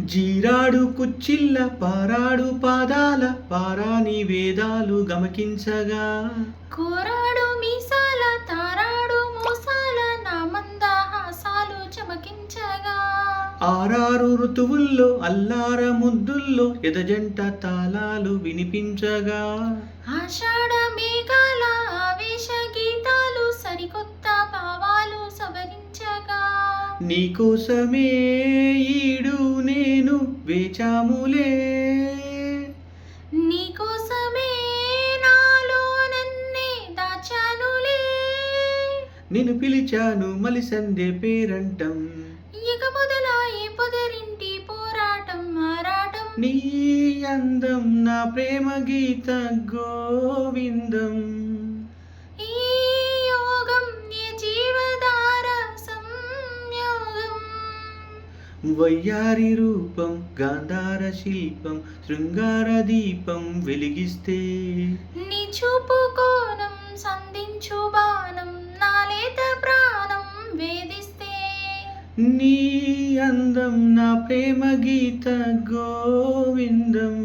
జీరాడు కుచ్చిళ్ళ పారాడు పాదాల పారాని వేదాలు గమకించగా కోరాడు మీసాల తారాడు మోసాల నా మందహాసాలు చమకించగా ఆరారు ఋతువుల్లో అల్లార ముద్దుల్లో ఎదజంట తాళాలు వినిపించగా ఆషాఢ మేఘాల ఆవేశ గీతాలు సరికొత్త భావాలు సవరించగా నీకోసమే ఈడు నేను వేచాములే నీకోసమే నాలో నన్నే దాచానులే నిన్ను పిలిచాను మలిసందే పేరంటం ఇక మొదలాయి పొదరింటి పోరాటం ఆరాటం నీ అందం నా ప్రేమ గీత గోవిందం ఈ యోగం నీ జీవధార సంయోగం వయ్యారి రూపం గాంధార శిల్పం శృంగార దీపం వెలిగిస్తే నీ చూపు కోణం సంధించు బాణం నాలేత ప్రాణం వేధిస్తే నీ అందం నా ప్రేమ గీత గోవిందం